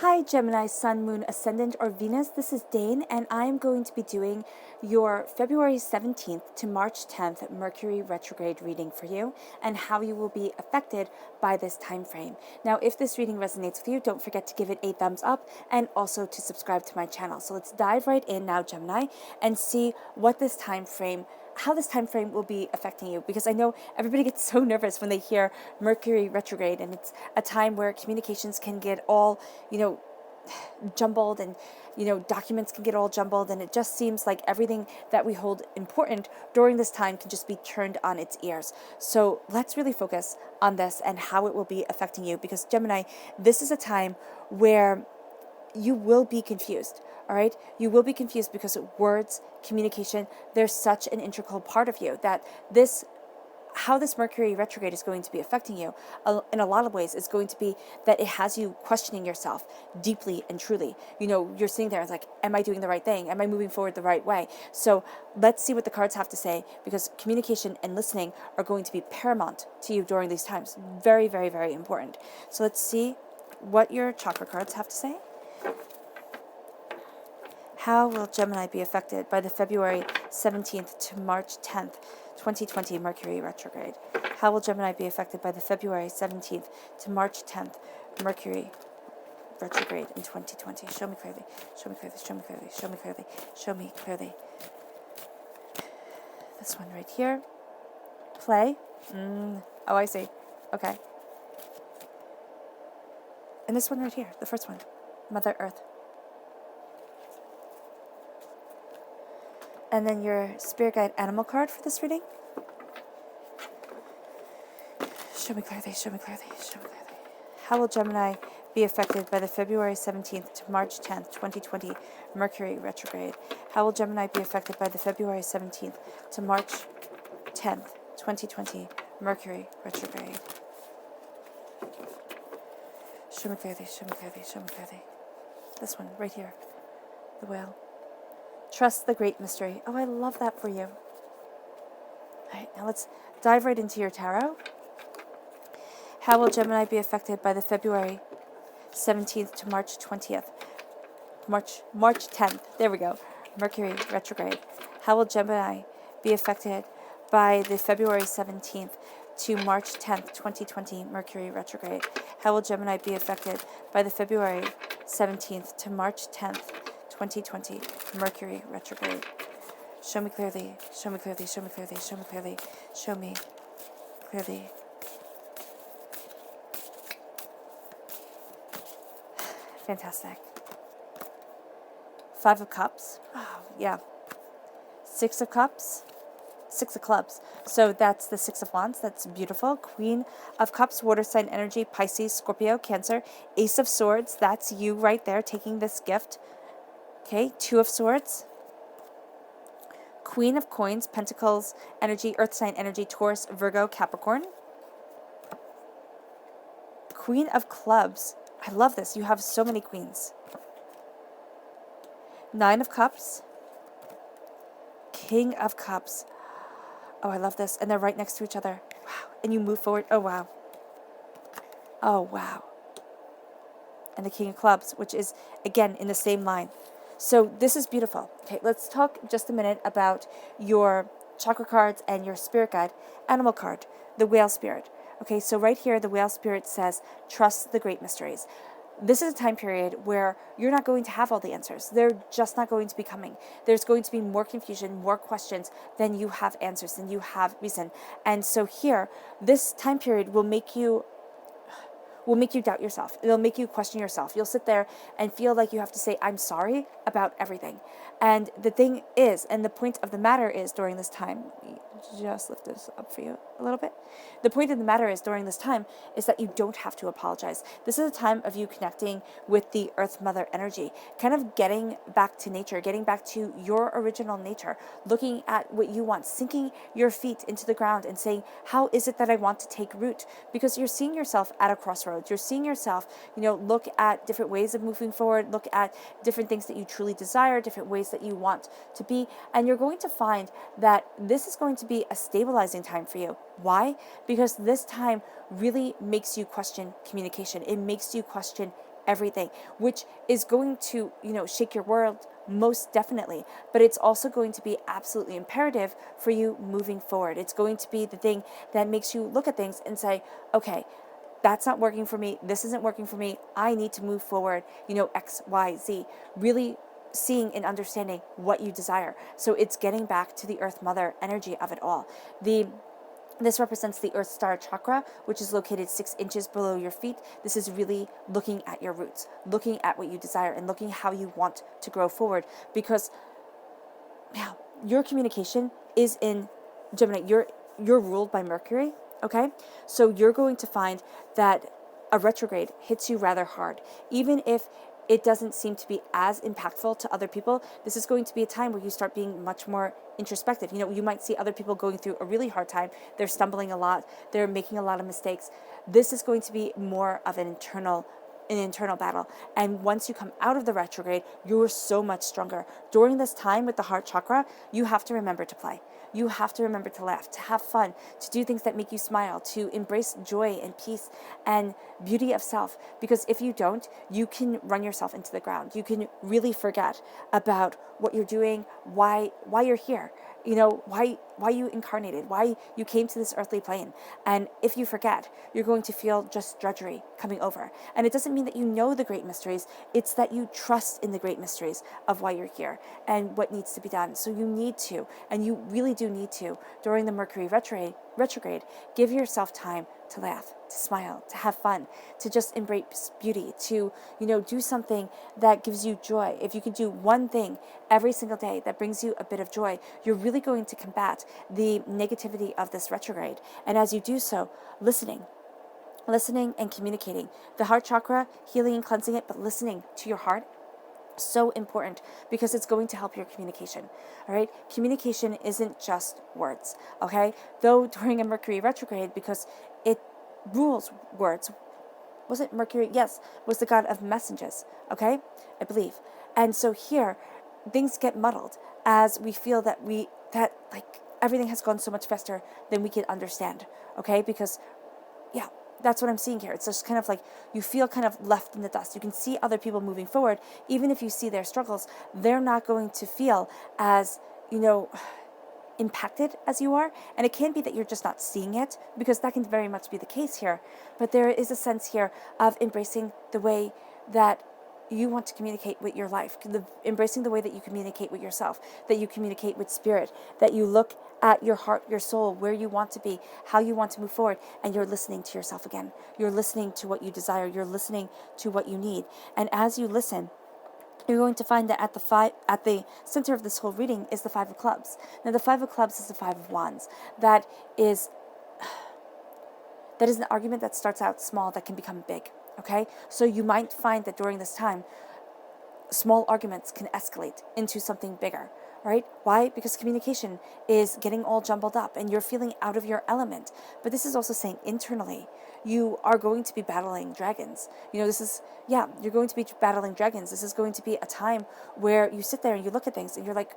Hi Gemini, Sun, Moon, Ascendant, or Venus. This is Dane, and I'm going to be doing your February 17th to March 10th Mercury retrograde reading for you and how you will be affected by this time frame. Now, if this reading resonates with you, don't forget to give it a thumbs up and also to subscribe to my channel. So let's dive right in now, Gemini, and see what this time frame how this time frame will be affecting you, because I know everybody gets so nervous when they hear Mercury retrograde, and it's a time where communications can get all, jumbled, and documents can get all jumbled, and it just seems like everything that we hold important during this time can just be turned on its ears. So let's really focus on this and how it will be affecting you, because Gemini, this is a time where you will be confused. All right, you will be confused because words, communication, they're such an integral part of you that how this Mercury retrograde is going to be affecting you in a lot of ways is going to be that it has you questioning yourself deeply and truly. You're sitting there and it's like, am I doing the right thing? Am I moving forward the right way? So let's see what the cards have to say, because communication and listening are going to be paramount to you during these times. Very, very, very important. So let's see what your chakra cards have to say. How will Gemini be affected by the February 17th to March 10th, 2020 Mercury retrograde? How will Gemini be affected by the February 17th to March 10th Mercury retrograde in 2020? Show me clearly. Show me clearly. Show me clearly. Show me clearly. Show me clearly. This one right here. Play. Oh, I see. Okay. And this one right here, the first one. Mother Earth. And then your spirit guide animal card for this reading. Show me clearly, show me clearly, show me clearly. How will Gemini be affected by the February 17th to March 10th, 2020 Mercury retrograde? How will Gemini be affected by the February 17th to March 10th, 2020 Mercury retrograde? Show me clearly, show me clearly, show me clearly. This one, right here. The whale. Trust the great mystery. Oh, I love that for you. All right, now let's dive right into your tarot. How will Gemini be affected by the February 17th to March 20th? March 10th. There we go. Mercury retrograde. How will Gemini be affected by the February 17th to March 10th, 2020 Mercury retrograde? How will Gemini be affected by the February 17th to March 10th, 2020 Mercury retrograde? Show me clearly, show me clearly, show me clearly, show me clearly, show me clearly. Fantastic. 5 of Cups. Oh, yeah. 6 of Cups. 6 of Clubs. So that's the 6 of Wands. That's beautiful. Queen of Cups, water sign energy, Pisces, Scorpio, Cancer. Ace of Swords. That's you right there taking this gift. Okay, 2 of Swords. Queen of Coins, Pentacles, energy, earth sign energy, Taurus, Virgo, Capricorn. Queen of Clubs. I love this. You have so many queens. 9 of Cups. King of Cups. Oh, I love this. And they're right next to each other. Wow. And you move forward. Oh, wow. Oh, wow. And the King of Clubs, which is, again, in the same line. So this is beautiful. Okay, let's talk just a minute about your chakra cards and your spirit guide animal card, the whale spirit. Okay, so right here, the whale spirit says, trust the great mysteries. This is a time period where you're not going to have all the answers. They're just not going to be coming. There's going to be more confusion, more questions than you have answers, than you have reason. And so here, this time period will make you doubt yourself. It'll make you question yourself. You'll sit there and feel like you have to say, I'm sorry about everything. And the thing is, and the point of the matter is during this time, let me just lift this up for you a little bit. The point of the matter is during this time is that you don't have to apologize. This is a time of you connecting with the Earth Mother energy, kind of getting back to nature, getting back to your original nature, looking at what you want, sinking your feet into the ground and saying, how is it that I want to take root? Because you're seeing yourself at a crossroads. You're seeing yourself, look at different ways of moving forward, look at different things that you truly desire, different ways that you want to be. And you're going to find that this is going to be a stabilizing time for you. Why? Because this time really makes you question communication. It makes you question everything, which is going to, shake your world most definitely, but it's also going to be absolutely imperative for you moving forward. It's going to be the thing that makes you look at things and say, okay, that's not working for me. This isn't working for me. I need to move forward, X, Y, Z. Really seeing and understanding what you desire. So it's getting back to the Earth Mother energy of it all. This represents the Earth Star chakra, which is located 6 inches below your feet. This is really looking at your roots, looking at what you desire, and looking how you want to grow forward. Because your communication is in Gemini. You're ruled by Mercury, okay? So you're going to find that a retrograde hits you rather hard. Even if it doesn't seem to be as impactful to other people, this is going to be a time where you start being much more introspective. You might see other people going through a really hard time. They're stumbling a lot. They're making a lot of mistakes. This is going to be more of an internal battle. And once you come out of the retrograde, you're so much stronger. During this time with the heart chakra, you have to remember to play. You have to remember to laugh, to have fun, to do things that make you smile, to embrace joy and peace and beauty of self. Because if you don't, you can run yourself into the ground. You can really forget about what you're doing, why you're here, why you incarnated, why you came to this earthly plane. And if you forget, you're going to feel just drudgery coming over. And it doesn't mean that you know the great mysteries. It's that you trust in the great mysteries of why you're here and what needs to be done. So you need to, and you really do need to, during the Mercury retrograde, give yourself time to laugh, to smile, to have fun, to just embrace beauty, to, do something that gives you joy. If you can do one thing every single day that brings you a bit of joy, you're really going to combat the negativity of this retrograde. And as you do so, listening and communicating. The heart chakra, healing and cleansing it, but listening to your heart, so important, because it's going to help your communication. All right, communication isn't just words, okay? Though during a Mercury retrograde, because it rules words. Was it Mercury? Yes, was the god of messages, okay? I believe. And so here things get muddled as we feel that everything has gone so much faster than we can understand, okay? Because that's what I'm seeing here. It's just kind of like you feel kind of left in the dust. You can see other people moving forward. Even if you see their struggles, they're not going to feel as, impacted as you are. And it can be that you're just not seeing it, because that can very much be the case here. But there is a sense here of embracing the way that you want to communicate with your life, embracing the way that you communicate with yourself, that you communicate with spirit, that you look at your heart, your soul, where you want to be, how you want to move forward, and you're listening to yourself again. You're listening to what you desire. You're listening to what you need. And as you listen, you're going to find that at the center of this whole reading is the 5 of Clubs. Now, the 5 of Clubs is the 5 of Wands. That is an argument that starts out small that can become big. Okay, so you might find that during this time, small arguments can escalate into something bigger, right? Why? Because communication is getting all jumbled up and you're feeling out of your element. But this is also saying internally, you are going to be battling dragons. You're going to be battling dragons. This is going to be a time where you sit there and you look at things and you're like,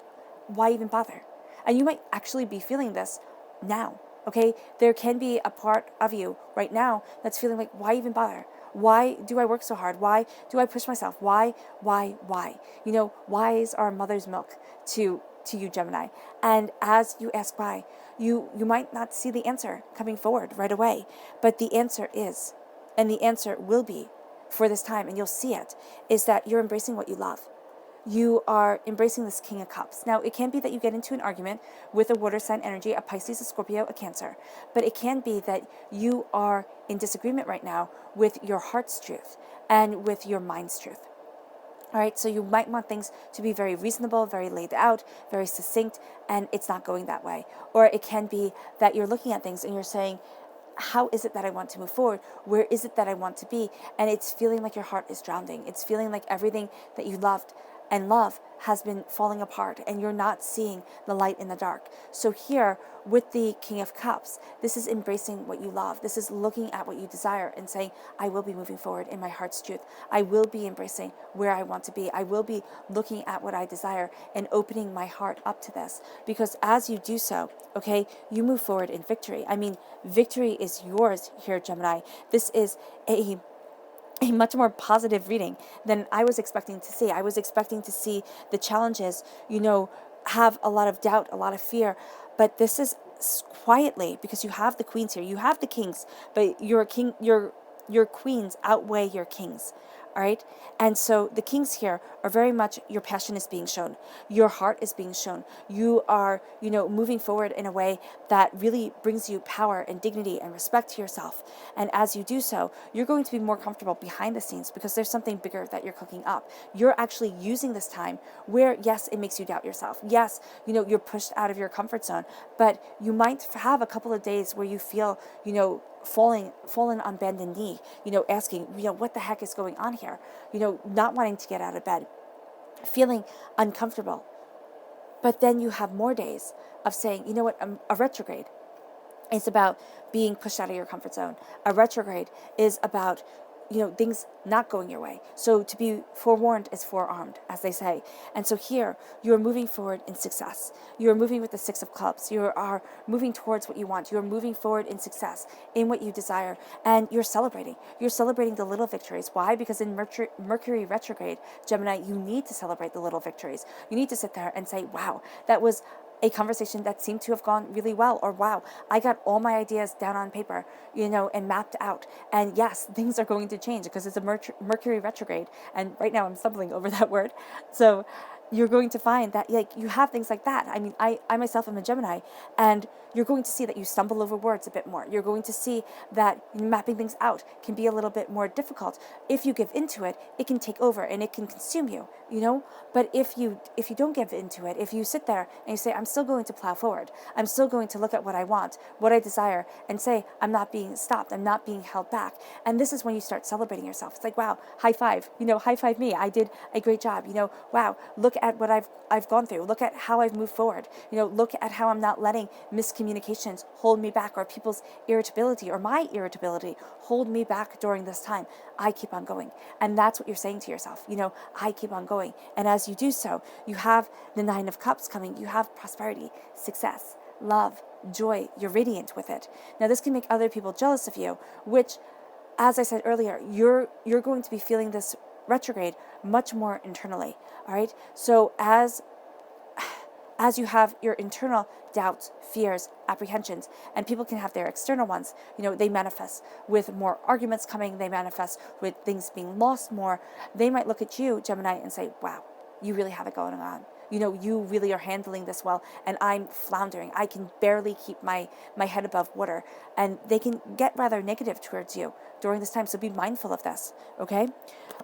why even bother? And you might actually be feeling this now, okay? There can be a part of you right now that's feeling like, why even bother? Why do I work so hard? Why do I push myself? Why? Whys are mother's milk to you, Gemini. And as you ask why, you might not see the answer coming forward right away, but the answer is, and the answer will be for this time, and you'll see it, is that you're embracing what you love. You are embracing this King of Cups. Now, it can be that you get into an argument with a water sign energy, a Pisces, a Scorpio, a Cancer. But it can be that you are in disagreement right now with your heart's truth and with your mind's truth. All right, so you might want things to be very reasonable, very laid out, very succinct, and it's not going that way. Or it can be that you're looking at things and you're saying, how is it that I want to move forward? Where is it that I want to be? And it's feeling like your heart is drowning. It's feeling like everything that you loved and love has been falling apart and you're not seeing the light in the dark. So here with the King of Cups, this is embracing what you love. This is looking at what you desire and saying, I will be moving forward in my heart's truth. I will be embracing where I want to be. I will be looking at what I desire and opening my heart up to this. Because as you do so, okay, you move forward in victory. I mean, victory is yours here, Gemini. This is a much more positive reading than I was expecting to see. I was expecting to see the challenges, have a lot of doubt, a lot of fear, but this is quietly, because you have the queens here, you have the kings, but your queens outweigh your kings. All right. And so the kings here are very much, your passion is being shown. Your heart is being shown. You are, moving forward in a way that really brings you power and dignity and respect to yourself. And as you do so, you're going to be more comfortable behind the scenes because there's something bigger that you're cooking up. You're actually using this time where, yes, it makes you doubt yourself. Yes, you're pushed out of your comfort zone, but you might have a couple of days where you feel, fallen on bended knee, asking, what the heck is going on here? Not wanting to get out of bed, feeling uncomfortable. But then you have more days of saying, you know what, a retrograde is about being pushed out of your comfort zone. A retrograde is about, things not going your way. So to be forewarned is forearmed, as they say. And so here, you are moving forward in success. You are moving with the Six of Clubs. You are moving towards what you want. You are moving forward in success, in what you desire. And you're celebrating. You're celebrating the little victories. Why? Because in Mercury retrograde, Gemini, you need to celebrate the little victories. You need to sit there and say, wow, that was a conversation that seemed to have gone really well, or wow, I got all my ideas down on paper, and mapped out. And yes, things are going to change because it's a Mercury retrograde. And right now I'm stumbling over that word. So you're going to find that you have things like that. I mean, I myself am a Gemini, and you're going to see that you stumble over words a bit more. You're going to see that mapping things out can be a little bit more difficult. If you give into it, it can take over and it can consume you, But if you don't give into it, if you sit there and you say, I'm still going to plow forward, I'm still going to look at what I want, what I desire, and say, I'm not being stopped, I'm not being held back. And this is when you start celebrating yourself. It's like, wow, high five, high five me. I did a great job. Wow, look at what I've gone through. Look at how I've moved forward. Look at how I'm not letting miscommunications hold me back, or people's irritability or my irritability hold me back during this time. I keep on going. And that's what you're saying to yourself. I keep on going. And as you do so, you have the Nine of Cups coming. You have prosperity, success, love, joy. You're radiant with it. Now, this can make other people jealous of you, which, as I said earlier, you're going to be feeling this retrograde much more internally. All right. So as you have your internal doubts, fears, apprehensions, and people can have their external ones, they manifest with more arguments coming, they manifest with things being lost more. They might look at you, Gemini, and say, wow, you really have it going on. You really are handling this well, and I'm floundering. I can barely keep my head above water. And they can get rather negative towards you during this time, so be mindful of this, okay?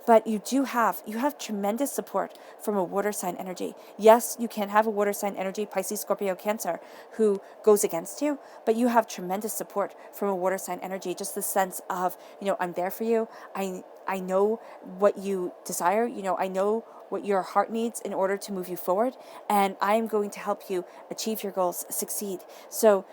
But you have tremendous support from a water sign energy. Yes, you can have a water sign energy, Pisces, Scorpio, Cancer, who goes against you, but you have tremendous support from a water sign energy, just the sense of, I'm there for you. I know what you desire. I know what your heart needs in order to move you forward, and I am going to help you achieve your goals, succeed. So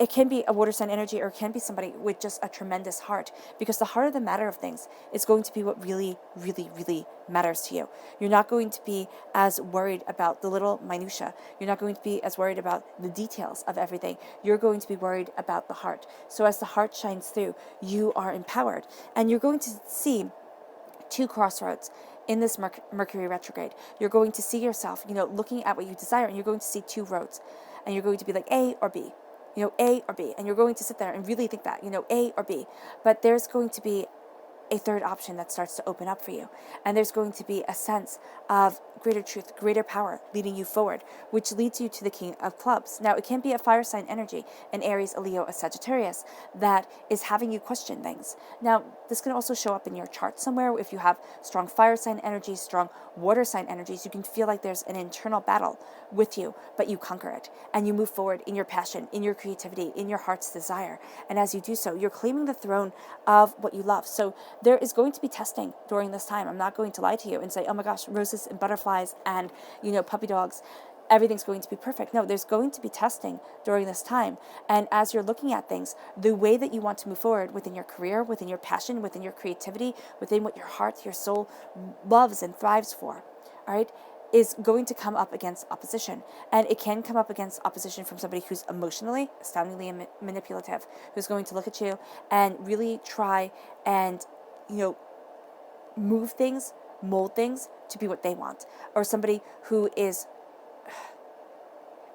it can be a water sign energy, or it can be somebody with just a tremendous heart, because the heart of the matter of things is going to be what really, really, really matters to you. You're not going to be as worried about the little minutia. You're not going to be as worried about the details of everything. You're going to be worried about the heart. So as the heart shines through, you are empowered, and you're going to see two crossroads in this Mercury retrograde. You're going to see yourself, looking at what you desire, and you're going to see two roads, and you're going to be like A or B, A or B, and you're going to sit there and really think that, A or B, but there's going to be a third option that starts to open up for you. And there's going to be a sense of greater truth, greater power leading you forward, which leads you to the King of Clubs. Now, it can be a fire sign energy, an Aries, a Leo, a Sagittarius, that is having you question things. Now, this can also show up in your chart somewhere. If you have strong fire sign energies, strong water sign energies, you can feel like there's an internal battle with you, but you conquer it and you move forward in your passion, in your creativity, in your heart's desire. And as you do so, you're claiming the throne of what you love. So there is going to be testing during this time. I'm not going to lie to you and say, oh my gosh, roses and butterflies and, puppy dogs, everything's going to be perfect. No, there's going to be testing during this time. And as you're looking at things, the way that you want to move forward within your career, within your passion, within your creativity, within what your heart, your soul loves and thrives for, all right, is going to come up against opposition. And it can come up against opposition from somebody who's emotionally, astoundingly manipulative, who's going to look at you and really try and, move things, mold things to be what they want. Or somebody who is,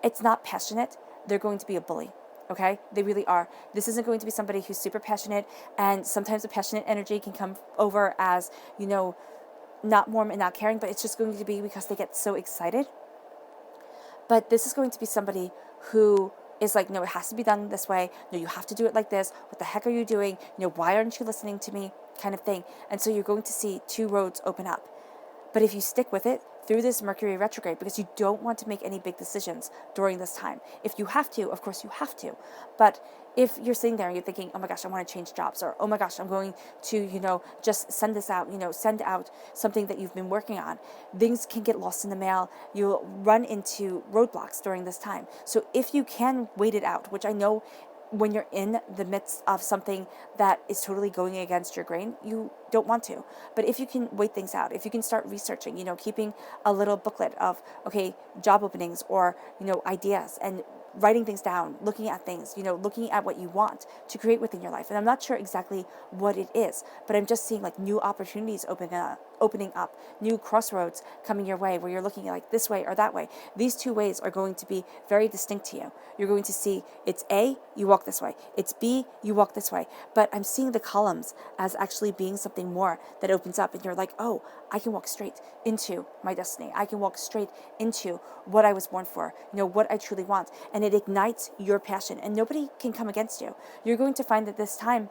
it's not passionate, they're going to be a bully. Okay? They really are. This isn't going to be somebody who's super passionate, and sometimes the passionate energy can come over as, not warm and not caring, but it's just going to be because they get so excited. But this is going to be somebody who is like, no, it has to be done this way. No, you have to do it like this. What the heck are you doing? Why aren't you listening to me? Kind of thing. And so you're going to see two roads open up. But if you stick with it through this Mercury retrograde, because you don't want to make any big decisions during this time. If you have to, of course you have to. But if you're sitting there and you're thinking, oh my gosh, I want to change jobs, or oh my gosh, I'm going to, just send this out, send out something that you've been working on, things can get lost in the mail. You'll run into roadblocks during this time. So if you can wait it out, which I know when you're in the midst of something that is totally going against your grain, you don't want to. But if you can wait things out, if you can start researching, keeping a little booklet of, okay, job openings or, ideas, and writing things down, looking at things, looking at what you want to create within your life. And I'm not sure exactly what it is, but I'm just seeing like new opportunities opening up, new crossroads coming your way where you're looking like this way or that way. These two ways are going to be very distinct to you. You're going to see it's A, you walk this way. It's B, you walk this way. But I'm seeing the columns as actually being something more that opens up, and you're like, oh, I can walk straight into my destiny. I can walk straight into what I was born for, what I truly want. And it ignites your passion, and nobody can come against you. You're going to find that this time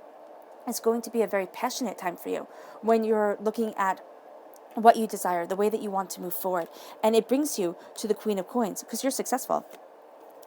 is going to be a very passionate time for you when you're looking at what you desire, the way that you want to move forward. And it brings you to the Queen of Coins because you're successful.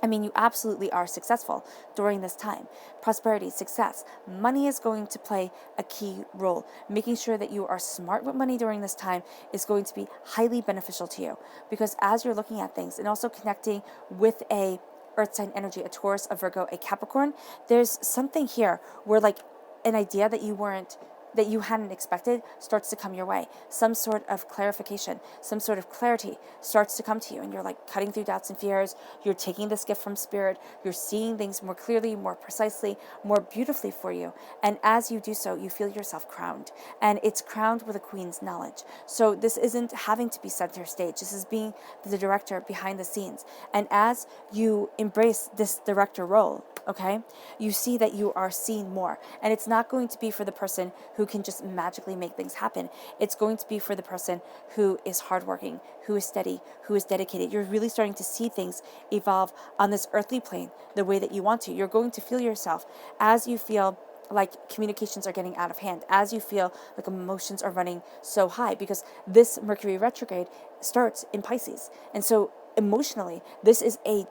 I mean, you absolutely are successful during this time. Prosperity, success, money is going to play a key role. Making sure that you are smart with money during this time is going to be highly beneficial to you, because as you're looking at things and also connecting with a earth sign energy, a Taurus, a Virgo, a Capricorn, there's something here where like an idea that you hadn't expected starts to come your way. Some sort of clarification, some sort of clarity starts to come to you, and you're like cutting through doubts and fears. You're taking this gift from spirit. You're seeing things more clearly, more precisely, more beautifully for you. And as you do so, you feel yourself crowned, and it's crowned with a queen's knowledge. So this isn't having to be center stage. This is being the director behind the scenes. And as you embrace this director role, okay, you see that you are seen more. And it's not going to be for the person who can just magically make things happen. It's going to be for the person who is hardworking, who is steady, who is dedicated. You're really starting to see things evolve on this earthly plane the way that you want to. You're going to feel yourself as you feel like communications are getting out of hand, as you feel like emotions are running so high, because this Mercury retrograde starts in Pisces. And so emotionally, this is a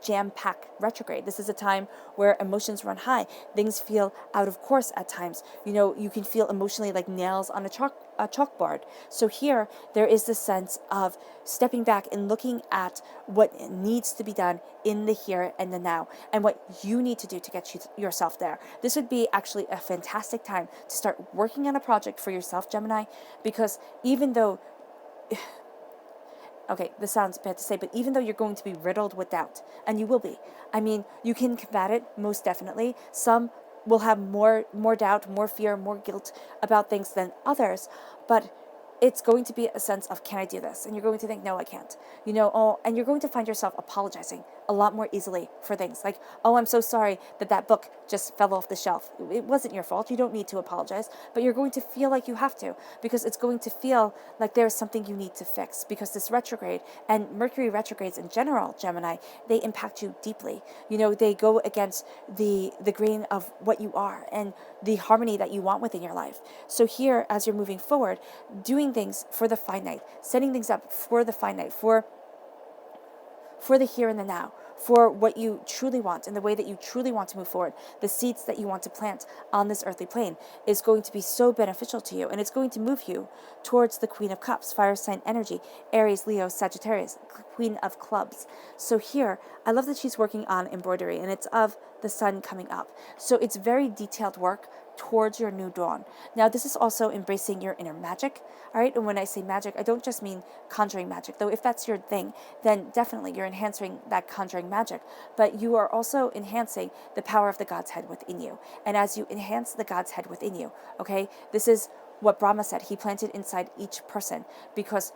jam-packed retrograde. This is a time where emotions run high. Things feel out of course at times. You can feel emotionally like nails on a chalkboard. So here, there is this sense of stepping back and looking at what needs to be done in the here and the now, and what you need to do to get yourself there. This would be actually a fantastic time to start working on a project for yourself, Gemini, because even though okay, this sounds bad to say, but even though you're going to be riddled with doubt, and you will be, I mean, you can combat it most definitely. Some will have more doubt, more fear, more guilt about things than others, but it's going to be a sense of, can I do this? And you're going to think, no, I can't. And you're going to find yourself apologizing a lot more easily for things like, oh, I'm so sorry that book just fell off the shelf. It wasn't your fault. You don't need to apologize, but you're going to feel like you have to, because it's going to feel like there's something you need to fix, because this retrograde and Mercury retrogrades in general, Gemini, they impact you deeply. They go against the grain of what you are and the harmony that you want within your life. So here, as you're moving forward, doing things for the finite, setting things up for the finite, for the here and the now, for what you truly want and the way that you truly want to move forward, the seeds that you want to plant on this earthly plane is going to be so beneficial to you, and it's going to move you towards the Queen of Cups, fire sign energy, Aries, Leo, Sagittarius, Queen of Clubs. So here, I love that she's working on embroidery, and it's of the sun coming up. So it's very detailed work towards your new dawn. Now, this is also embracing your inner magic, all right? And when I say magic, I don't just mean conjuring magic, though if that's your thing, then definitely you're enhancing that conjuring magic, but you are also enhancing the power of the God's head within you. And as you enhance the God's head within you, okay, this is what Brahma said, he planted inside each person, because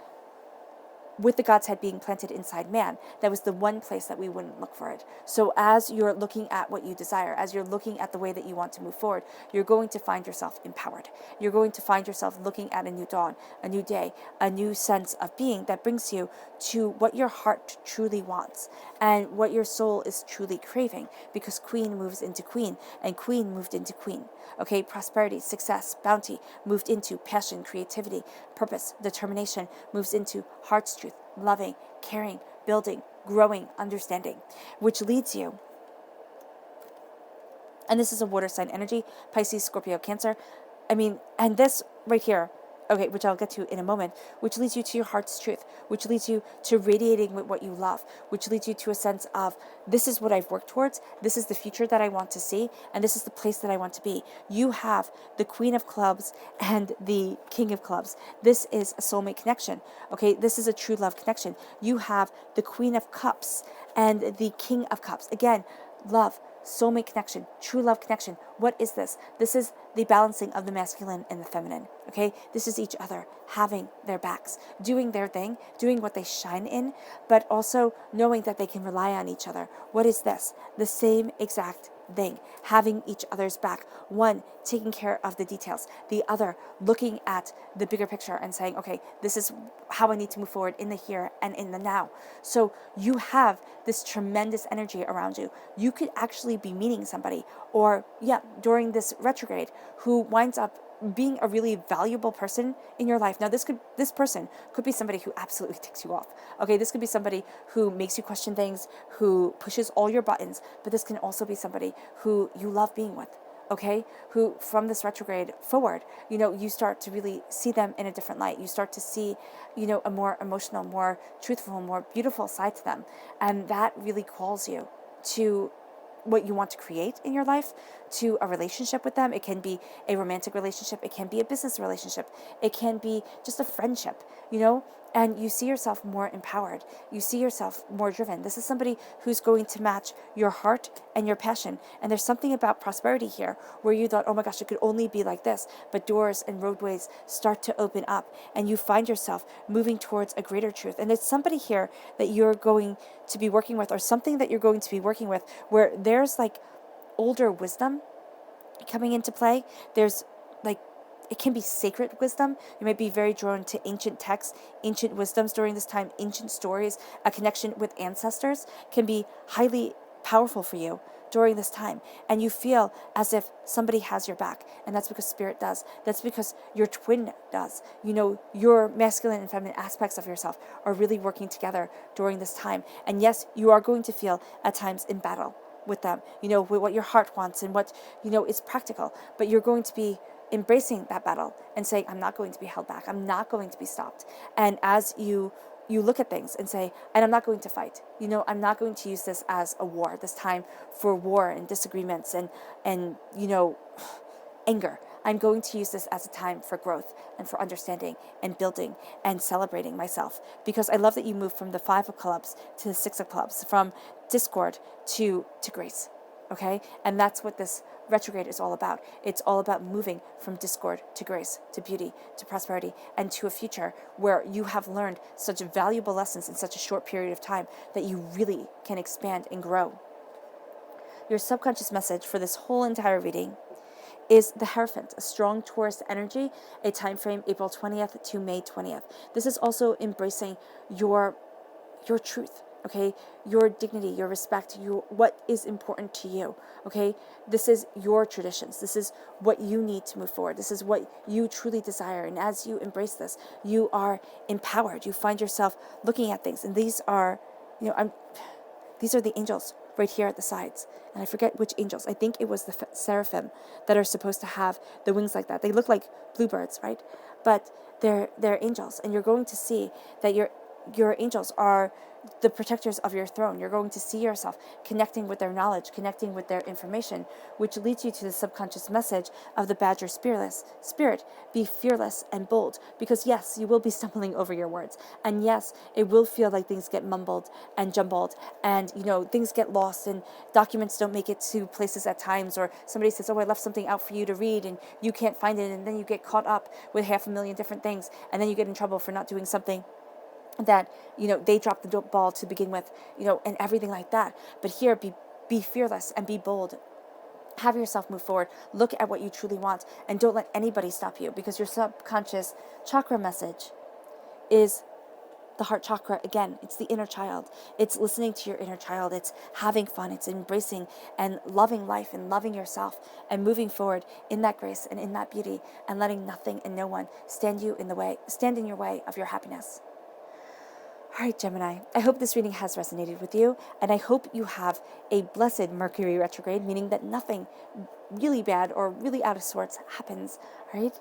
with the God's head being planted inside man, that was the one place that we wouldn't look for it. So as you're looking at what you desire, as you're looking at the way that you want to move forward, you're going to find yourself empowered. You're going to find yourself looking at a new dawn, a new day, a new sense of being that brings you to what your heart truly wants and what your soul is truly craving, because queen moves into queen and queen moved into queen. Okay, prosperity, success, bounty moved into passion, creativity, purpose, determination moves into heart's truth, loving, caring, building, growing, understanding, which leads you. And this is a water sign energy, Pisces, Scorpio, Cancer. And this right here, okay, which I'll get to in a moment, which leads you to your heart's truth, which leads you to radiating with what you love, which leads you to a sense of, this is what I've worked towards, this is the future that I want to see, and this is the place that I want to be. You have the Queen of Clubs and the King of Clubs. This is a soulmate connection, okay? This is a true love connection. You have the Queen of Cups and the King of Cups. Again, love, soulmate connection, true love connection. What is this? This is the balancing of the masculine and the feminine, okay? This is each other having their backs, doing their thing, doing what they shine in, but also knowing that they can rely on each other. What is this? The same exact thing, having each other's back. One taking care of the details, the other looking at the bigger picture and saying, okay, this is how I need to move forward in the here and in the now. So you have this tremendous energy around you. You could actually be meeting somebody, or during this retrograde, who winds up being a really valuable person in your life. Now, this person could be somebody who absolutely ticks you off. Okay, this could be somebody who makes you question things, who pushes all your buttons, but this can also be somebody who you love being with. Okay, who from this retrograde forward, you start to really see them in a different light. You start to see, a more emotional, more truthful, more beautiful side to them. And that really calls you to what you want to create in your life, to a relationship with them. It can be a romantic relationship. It can be a business relationship. It can be just a friendship, and you see yourself more empowered. You see yourself more driven. This is somebody who's going to match your heart and your passion. And there's something about prosperity here where you thought, oh my gosh, it could only be like this. But doors and roadways start to open up and you find yourself moving towards a greater truth. And it's somebody here that you're going to be working with, or something that you're going to be working with, where there's like older wisdom coming into play. There's like, it can be sacred wisdom. You might be very drawn to ancient texts, ancient wisdoms during this time, ancient stories. A connection with ancestors can be highly powerful for you during this time. And you feel as if somebody has your back. And that's because spirit does. That's because your twin does. Your masculine and feminine aspects of yourself are really working together during this time. And yes, you are going to feel at times in battle with them, with what your heart wants and what, is practical. But you're going to be embracing that battle and saying, I'm not going to be held back. I'm not going to be stopped. And as you look at things and say, and I'm not going to fight. I'm not going to use this as a war, this time for war and disagreements and anger. I'm going to use this as a time for growth and for understanding and building and celebrating myself. Because I love that you move from the 5 of clubs to the 6 of clubs, from discord to grace. Okay? And that's what this retrograde is all about. It's all about moving from discord to grace, to beauty, to prosperity, and to a future where you have learned such valuable lessons in such a short period of time that you really can expand and grow. Your subconscious message for this whole entire reading is the Hierophant, a strong Taurus energy, a time frame April 20th to May 20th. This is also embracing your truth. Okay, your dignity, your respect, what is important to you. Okay, this is your traditions. This is what you need to move forward. This is what you truly desire. And as you embrace this, you are empowered. You find yourself looking at things. And these are, these are the angels right here at the sides. And I forget which angels. I think it was the seraphim that are supposed to have the wings like that. They look like bluebirds, right? But they're angels. And you're going to see that your angels are the protectors of your throne. You're going to see yourself connecting with their knowledge, connecting with their information, which leads you to the subconscious message of the Badger spirit. Be fearless and bold, because yes, you will be stumbling over your words. And yes, it will feel like things get mumbled and jumbled, and things get lost, and documents don't make it to places at times, or somebody says, oh, I left something out for you to read, and you can't find it, and then you get caught up with 500,000 different things, and then you get in trouble for not doing something that they dropped the ball to begin with, and everything like that. But here, be fearless and be bold. Have yourself move forward. Look at what you truly want, and don't let anybody stop you, because your subconscious chakra message is the heart chakra. Again, it's the inner child. It's listening to your inner child. It's having fun. It's embracing and loving life and loving yourself and moving forward in that grace and in that beauty, and letting nothing and no one stand in your way of your happiness. All right, Gemini, I hope this reading has resonated with you, and I hope you have a blessed Mercury retrograde, meaning that nothing really bad or really out of sorts happens, all right?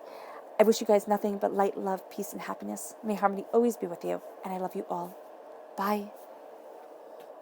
I wish you guys nothing but light, love, peace, and happiness. May harmony always be with you, and I love you all. Bye.